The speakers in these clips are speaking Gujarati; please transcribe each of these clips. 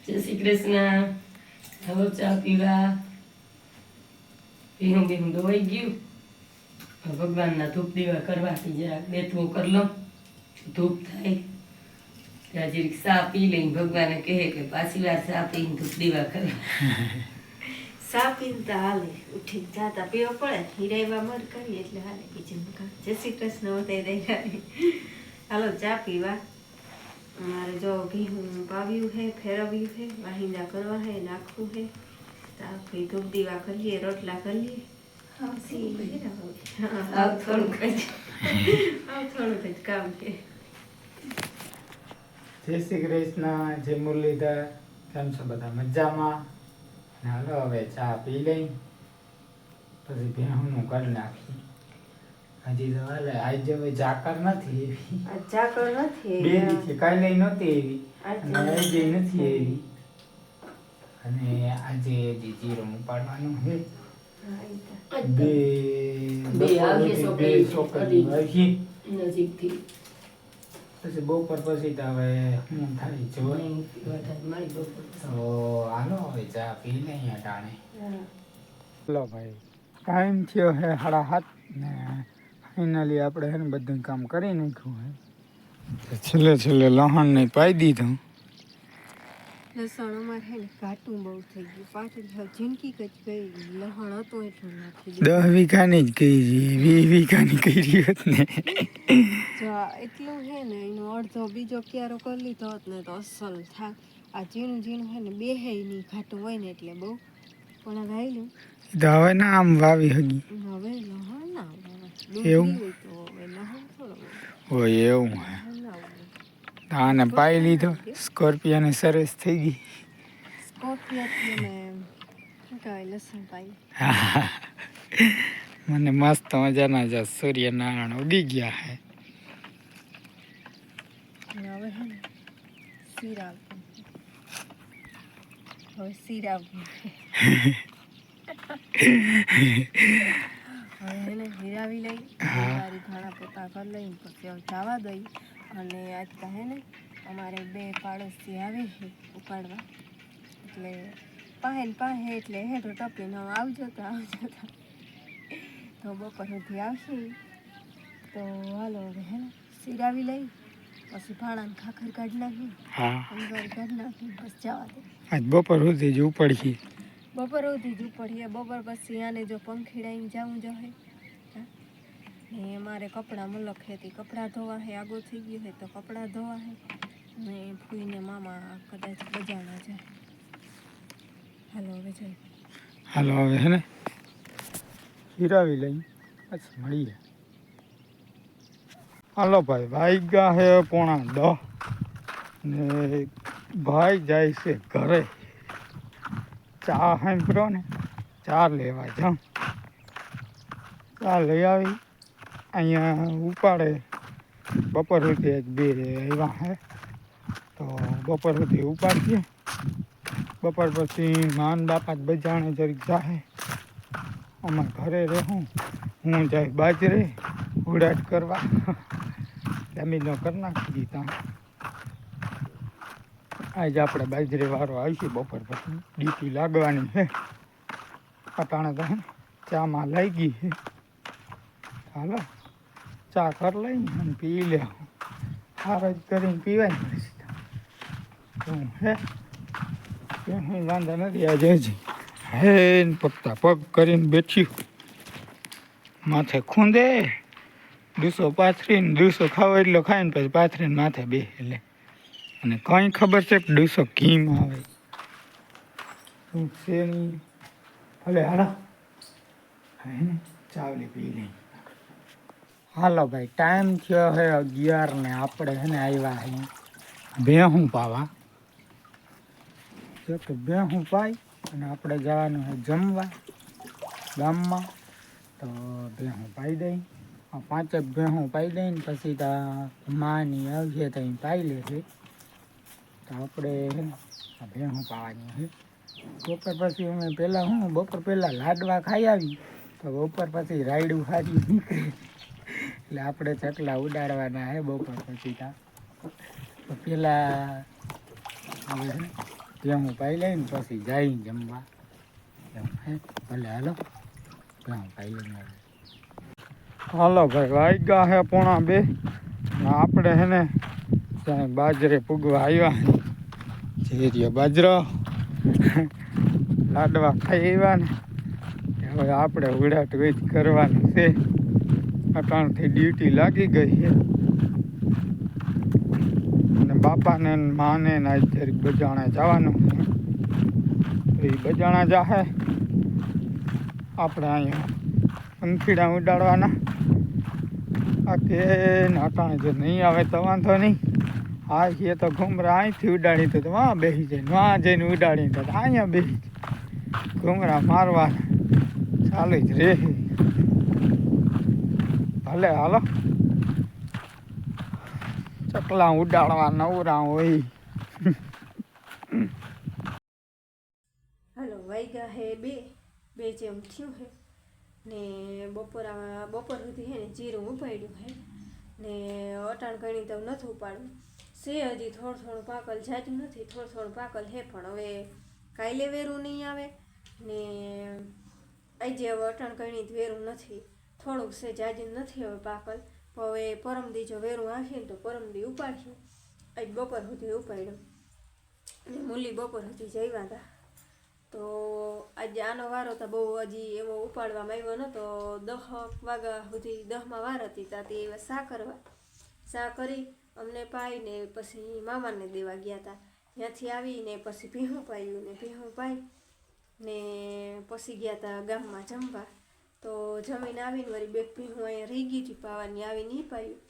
જય શ્રી કૃષ્ણ. હવે ચા પીવા. પીવું પીવું દોવાઈ ગયું. ભગવાનના ધૂપ દીવા કરવાથી જરાક બેઠવું કરી લો, ધૂપ થાય ત્યાં જરીક ચા પી લઈને ભગવાને કહે કે પાછી વાર ચા પીને ધૂપ દીવા કરવા. સા પીતા હાલે ઉઠી જાતા પીવો પડે હીરાવા મર કરીએ એટલે હાલે બીજું કામ. જય શ્રી કૃષ્ણ વતાઈ દઈ. હાલો ચા પીવા. અમારે જો ભીહું પાવ્યું છે, ફેરવ્યું છે, વાહિંદા કરવા છે, નાખવું છે. તાપી ધૂપ દીવા કરીએ, રોટલા કરીએ. થોડુંક જ કામ છે. જય શ્રી કૃષ્ણ, જય મુરલીધર. કેમ છો બધા? મજામાં? ને હાલો હવે ચા પી લઈ પછી ભેહુંનું કરી નાખી. હજી તો હાલે આજે હવે જાકર નથી એવી. જાકર નથી બે દિવસથી કાલે નહોતી એવી અને આજે નથી એવી. અને આજે હજી જીરું ઉપાડવાનું છે. બે છોકરી આવી નજીકથી પછી બપોર પછી તો હવે શું થાય જોઈ. તો હાલો હવે ચા પી લઈએ અટાણે. ચલો ભાઈ, ટાઈમ થયો હે 7:30 ને ફાઇનલી આપણે હે ને બધું કામ કરી નાખ્યું હે. છેલ્લે લહણ ને પાઈ દીધું. લસણ અમારે હે ને ઘાટું બહુ થઈ ગયું. પાછળ જિંદગી જ ગઈ. લહણ હતું એટલું નાખી 10 વીઘાની જ કરી 20 વીઘાની કરી હોત ને. જો એટલું હે ને એનો અડધો બીજો ક્યારો કરી લીધો હોત ને તો અસલ થાય. આ ઝીણું ઝીણું હે ને બેહે નહીં ઘાટું હોય ને એટલે બહુ પણ આ ગાયેલું તો હવે ના આમ વાવી હગી હવે લહણ ના એવું? હોય તો હવે લહણ થોડો હોય એવું હે. ના હોય. આને પાઈ લીધો. સ્કોર્પિયોને સરસ થઈ ગઈ. સ્કોર્પિયોથી અમે શું કહેવાય લસણ પાઈ. મને મસ્ત મજાના જ સૂર્યનારાયણ ઉગી ગયા હે. અને હવે હે ને શીરા હવે શીરા હવે એને હીરાવી લઈ સારી ધાણા પોતા કરી લઈને પછી હવે જવા દઈ. અને આજ તો હે ને અમારે 2 પાડોશી આવે છે ઉપાડવા એટલે પાસે એટલે હેઠો ટપીને હવે આવજો તો તો બપોર સુધી આવશે. તો હાલો હવે હે ને શીરાવી લઈ પછી ભાણાને ખાખર કાઢી નાખી, હા અંગારી કાઢી નાખી બસ જવા દે. આજ બપોર સુધી જ ઉપડી. બપોર સુધી જ ઉપડીએ. બપોર પછી આને જો પંખીડાઈને જવું જોઈએ ને અમારે કપડાં મલક હતી, કપડાં ધોવા હે. આગો થઈ ગયો છે તો કપડાં ધોવા હે ને ફૂઈને મામા કદાચ બજાણા જાય. હાલો હવે જાય. હાલો હવે હે ને હીરાવી લઈ પછી મળીએ. હાલો ભાઈ, વાગ્યા હે 9:45 ને ભાઈ જાય છે ઘરે. ચા સાંભળો ને, ચા લેવા જાઉં. ચા લઈ આવી અહીંયા ઉપાડે. બપોર સુધી જ 2 આવ્યા હે તો બપોર સુધી ઉપાડીએ. બપોર પછી માન બાપા જ બજાણે જરીક જાહે. અમારે ઘરે રહું, હું જાય બાજરે ઉડાટ કરવા. જમીનો કરી નાખી દીધા. આજે આપણે બાજરી વાળો આવીશું બપોર પછી. ડીપી લાગવાની છે અટાણે તો હે ચામાં લાગી છે. હાલો ચા કરી લઈ અને પી લે. હાર જ કરીને પીવાય પછી શું હે વાંધો નથી. આજે હજી હે પગતા પગ કરીને બેઠ્યું. માથે ખૂંદે 200 પાથરીને 200 ખાવો એટલો ખાઈને પછી પાથરીને માથે બે એટલે. અને કંઈ ખબર છે કે 200 ઘીમાં આવે શું છે નહીં. ભલે હાલો હે ને ચાવલી પી લઈ. હાલો ભાઈ, ટાઈમ થયો હે 11 ને આપણે હે ને આવ્યા હે ભેહું પાવા. જો કે ભેહું પાઈ અને આપણે જવાનું છે જમવા ગામમાં. તો ભેહું પાઈ દઈ. 5 ભેહું પાઈ દઈને પછી તો માની આવશે તો અહીં પાઈ લેશે. તો આપણે આ ભેહું પાવાની છે. બપોર પછી અમે પહેલાં બપોર પહેલાં લાડવા ખાઈ આવી તો બપોર પછી રાયડું હારી નીકળે એટલે આપણે ચકલા ઉડાડવાના છે બપોર પછી. તો પહેલાં હવે હું પાઈ લઈને પછી જાય જમવા એમ હે ભલે હાલો હું પાઈ લઈને હાલો ભાઈ વાગ્યા હે 1:30 ને આપણે હે ને ત્યાં બાજરે પૂગવા આવ્યા જે રહ્યો બાજરો લાડવા ખાઈ આવ્યા ને હવે આપણે ઉડાટ વેચ કરવાની છે અટાણથી ડ્યુટી લાગી ગઈ છે અને બાપાને ને માને ને અત્યારે બજાણા જવાનું છે એ બજાણા જાહે આપણે અહીંયા પંખીડા ઉડાડવાના આ કે અટાણે જો નહીં આવે તો વાંધો નહીં આ છે તો ઘુમરા અહીંથી ઉડાડી તો વાં બેસી જાય વાં જઈને ઉડાડી તો અહીંયા બેસી જાય ઘુમરા મારવાના ચાલુ જ રે ભલે હાલો ચકલા ઉડાડવા નવરા હોય હાલો વાગ્યા હે 2 જેમ થયું હે ને બપોર સુધી હે ને જીરું ઉપાડ્યું હે ને અટાણ ઘણી તો નથી ઉપાડવું છે હજી થોડું પાકલ જાજું નથી થોડું પાકલ હે પણ હવે કાલે વેરું નહીં આવે ને આજે હવે અટાણ ઘણી વેરું નથી થોડુંક છે જાજું નથી હવે પાકલ પણ હવે પરમદી જો વેરું આવશે ને તો પરમદી ઉપાડશું આજ બપોર સુધી ઉપાડ્યું ને મૂલી બપોર સુધી જઈવા હતા તો આજે આનો વારો તો બહુ હજી એવો ઉપાડવામાં આવ્યો નહોતો 10 વાગ્યા સુધી 10માં વાર હતી ત્યાંથી એવા શા કરી અમને પાઈને પછી મામાને દેવા ગયા હતા ત્યાંથી આવીને પછી ભીહું પાયું ને ભીહું પાઈ ને પછી ગયા હતા ગામમાં જમવા તો જમીને આવીને વળી બે ભીહું અહીંયા રહી ગઈ હતી પાવાની આવી નહીં પાયું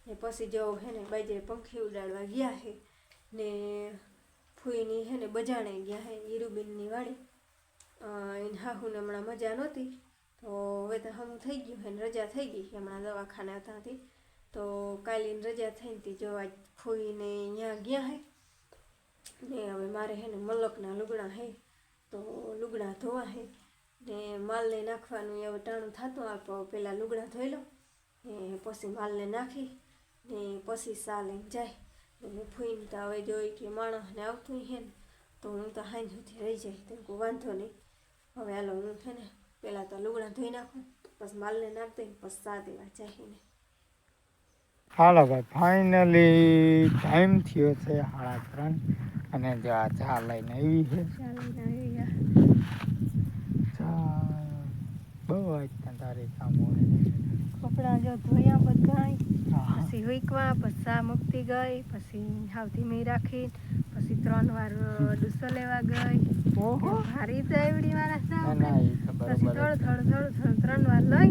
ને પછી જો હે ને બાજરે પંખી ઉડાડવા ગયા હે ને ફૂઈની હે ને બજાણે ગયા હે હીરુબેનની વાડી એને હાહુને હમણાં મજા નહોતી તો હવે તો હમું થઈ ગયું હે ને રજા થઈ ગઈ હમણાં દવાખાને ત્યાંથી તો કાલીની રજા થઈને જો આજ ફૂઈને ત્યાં ગયા હે ને હવે મારે હે ને મલકના લુગડા હે તો લુગડા ધોવા હે ને માલને નાખવાનું હવે ટાણું થતું આપો પહેલાં લુગડા ધોઈ લો ને પછી માલને નાખી ને પછી સા લઈને જાય ફૂઈને તો હવે જોઈ કે માણસને આવતું હે ને તો હું તો હાઈ સુધી રહી જાય તો કોઈ વાંધો નહીં હવે હાલો હું છે ને પહેલાં તો લુગડા ધોઈ નાખું પછી માલને નાખ દઈને પછી સા દેવા જાય ને હાલો ભાઈ ફાઇનલી ટાઈમ થયો છે 3:30 અને જો આ ચા લઈને આવી છે ચા બહુ આજના તારી કામ હોય કપડાં જો ધોયા બધાય પછી હુંકવા પછી સા મૂકતી ગઈ પછી હાવ ધીમી રાખી પછી 3 વાર ડૂસો લેવા ગઈ ઓહો ભારી તો એવડી મારા સા ના એ ખબર પછી થોડું 3 વાર લઈ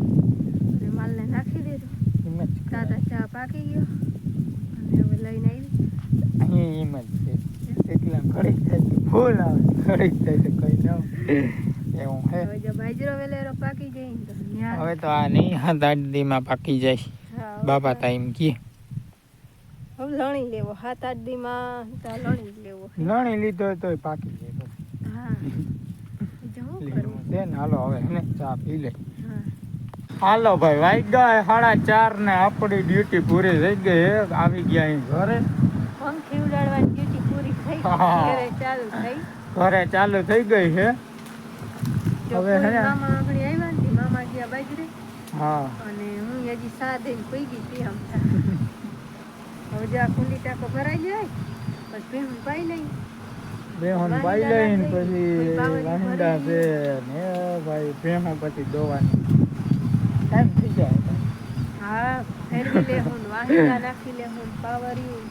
અને માલને નાખી દીધું દાદા ચા પાકી ગયો અને હવે લઈને આવી અહીંયા એમ જ છે એટલા ઘડીક થાય ફૂલ આવે ઘડીક થાય તો કઈ ન એવું હે હવે જો બાજરો વેલેરો પાકી જાય ને તો હવે તો આ નહીં 7-8 દીમાં પાકી જાય બાપા ટાઈમ કી હવે લણી લેવો 7-8 દીમાં તો લણી જ લેવો લણી લીધો તોય પાકી જાય હા જવું લેવું છે ને હાલો હવે હે ને ચા પી લે હા હાલો ભાઈ વાગ્યા 4:30 ને આપણી ડ્યુટી પૂરી થઈ ગઈ આવી ગયા અહીં ઘરે પંખી ઉડાડવાની ડ્યુટી પૂરી થઈ ઘરે ચાલુ થઈ ઘરે ચાલુ થઈ ગઈ છે હવે હવે હે ને મામા આગળ આવ્યા ને મામા ગયા બાજરે હા અને હું હજી સા દઈને પી ગઈ હતી આમ હવે જો આ કુંડી ટાંકો ભરાઈ જાય પછી ભીહું પાઈ લઈ બેહન પાઈ લઈને પછી વાંડા છે ને ભાઈ ભેહું પછી દોવાની ટાઈમ થઈ જાય હા ફેરવી લેહું વાહિંદા નાખી લેહું પાવર્યું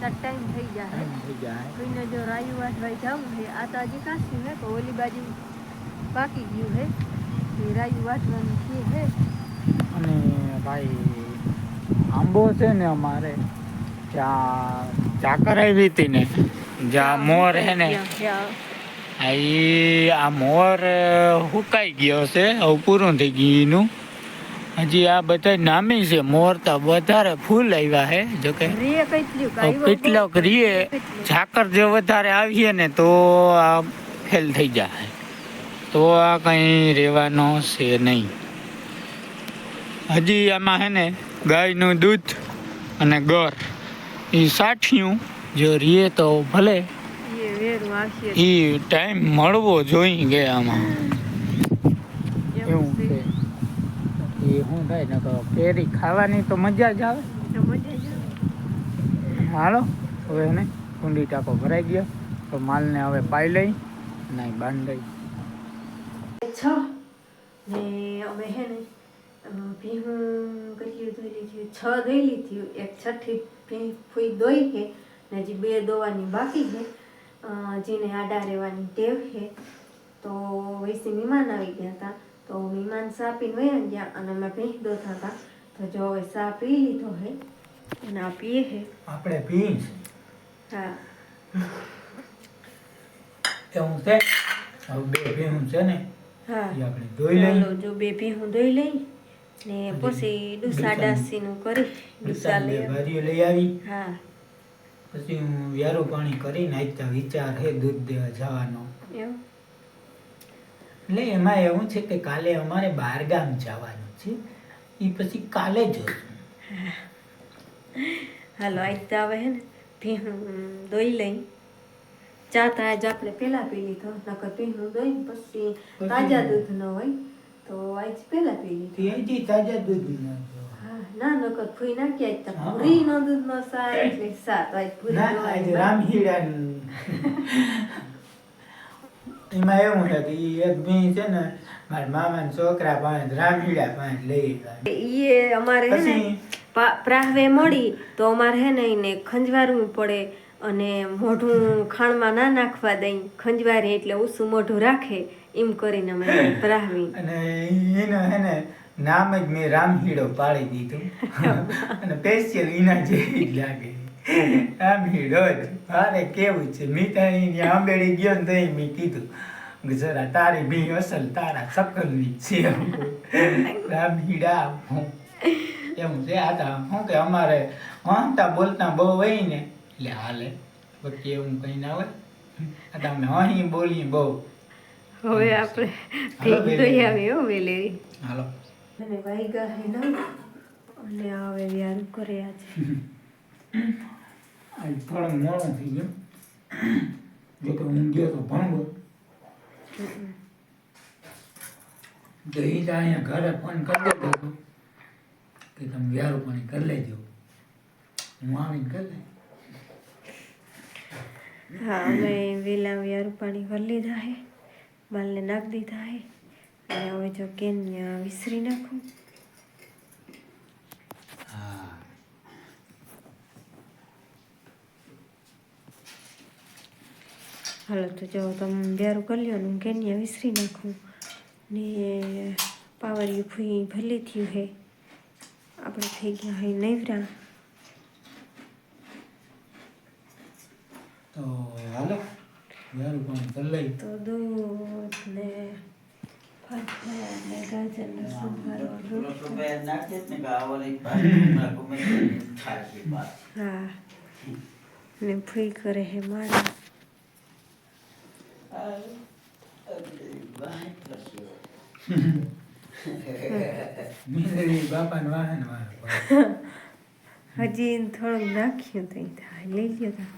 તો ટાઈમ થઈ જાય ટાઈમ થઈ જાય કોઈને જો રાયુ વાટવાઈ જવું છે આ તો હજી કાચું હે તો ઓલી બાજુ પાકી ગયું હે એ રાયુ વાટવાનું છે હે અને ભાઈ આંબો છે ને અમારે ત્યાં ચાકર આવી હતી ને જ્યાં મોર હે ને આ મોર હુકાઈ ગયો છે હવે પૂરું થઈ ગયું એનું હજી આ બધા નામી છે મોર તો વધારે ફૂલ આવ્યા છે જોકે કેટલોક રીએ ઝાકર જો વધારે આવીએ ને તો આ ફેલ થઈ જાય તો આ કંઈ રહેવાનો છે નહીં હજી આમાં હે ને ગાયનું દૂધ અને ગર એ સાઠિયું જો રીએ તો ભલે એ વેરું આવશે એ ટાઈમ મળવો જોઈએ આમાં એવું છે એ શું થાય ને તો કેરી ખાવાની તો મજા જ આવે તો મજા જ આવે. હાલો હવે એને કુંડી ટાંકો ભરાઈ ગયો તો માલને હવે પાઈ લઈ અને બાંધી 6 ને અમે હે ને ભીહું કેટલી ધોઈ લીધી 6 ધોઈ લીધી એક છઠ્ઠી ભીહ ફૂઈ દોઈ છે ને હજી 2 દોવાની બાકી છે જેને આડા રહેવાની ટેવ છે તો વૈસી મહેમાન આવી ગયા હતા તો મહેમાન સા પીને વયા ગયા અને અમે ભીહ દોતા હતા તો જો હવે સા પી લીધો છે અને આ પીએ છે આપણે પી હા એવું છે હવે 2 ભીહું છે ને હા એ આપણે ધોઈ લઈ ચાલો જો 2 ભીહું ધોઈ લઈ ને પછી ડુસા ડાસીનું કરી ડુસા લઈ આવી. ભારીઓ લઈ આવી હા પછી હું વ્યારું પાણી કરીને આજ વિચાર હે દૂધ દેવા જવાનો એવું એટલે એમાં એવું છે કે કાલે અમારે બહાર ગામ જવાનું છે એ પછી કાલે જોશું હાલો આજ તો આવે હે ને ભીહું દોઈ લઈ ચા તો આજ આપણે પહેલા પી લીધો નકર ભીહું દોઈ પછી તાજા દૂધ ન હોય તો આજ પહેલા પી લીધો તે હજી તાજા દૂધ હા ના નકર ફૂઈ નાખી આજ તો પૂરી નો દૂધ નો સા એટલે સા તો આજ પૂરી ના દોવાની આજે રામહીડા એમાં એવું છે કે ઈ એક ભી છે ને મારા મામાના છોકરા પાસે રામહીડા પાસે લઈ ગયા ઈ અમારે હે ને પછી પ્રાહવે મળી તો અમારે હે ને એને ખંજવારવું પડે અને મોઢું ખાણમાં ના નાખવા દઈ ખંજવારે એટલે ઊંચું મોઢું રાખે એમ કરીને અમે પ્રાહવી અને એનો હે ને નામ જ મેં રામહીડો પાડી દીધું અને સ્પેશિયલ એના જેવી જ લાગે રામહીડો જ મારે કેવું છે મીઠાઈ આંબેડી ગયો ને તઈ મેં કીધું કે જરા તારી બી અસલ તારા શકલની છે રામહીડા એવું છે આ તો શું કે અમારે હસતા બોલતા બહુ હોય ને એટલે હાલે બાકી એવું કંઈ ના હોય આ તો અમે અહીં બોલીએ બહુ હવે આપણે હાલો ભેગ દઈ આવી હો વેલેરી હાલો અને વાઈગા હે ના અને હવે વ્યારું કરે આજે આજ થોડો મોડો થઈ ગયો જો કે હું ગયો તો ભણવો તો એ તો અહીંયા ઘરે ફોન કરી દેતો હતો કે તમે વ્યારું પાણી કરી લેજો હું આવીને કરી લઈ હા અમે વેલા વ્યારું પાણી કરી લીધા હે માલને નાખી દીધા હે અને હવે જો કેન વિસરી નાખું હા હાલો તો જો તમે વ્યારું કરી લ્યો ને હું કેન્યા વિસરી નાખું ને પાવરિયું ફૂઈ ભલે થયું હે આપણે થઈ ગયા હે નૈવરા તો હાલો વ્યારું પાણી કરી લઈ તો દૂધ ને ફરફરા ને ગાજરનો સંભારો હા ને ફૂઈ કરે હે માળા મીંદડી બાપાને વાહન વાહન હજી થોડુંક નાખ્યું તો થાય લઈ લ્યો તા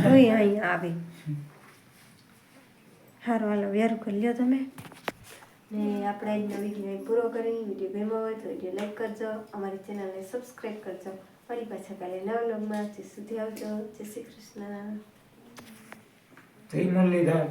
તોય અહીંયા આવે સારું હાલો વ્યારું કરી લ્યો તમે ને આપણે આજનો વિડીયો પૂરો કરી વિડીયો ગમ્યો હોય તો વિડીયો લાઈક કરજો અમારી ચેનલને સબસ્ક્રાઈબ કરજો ફરી પાછા કાલે નવા વ્લોગમાં જ્યાં સુધી આવજો જય શ્રી કૃષ્ણ જય મુરલીધર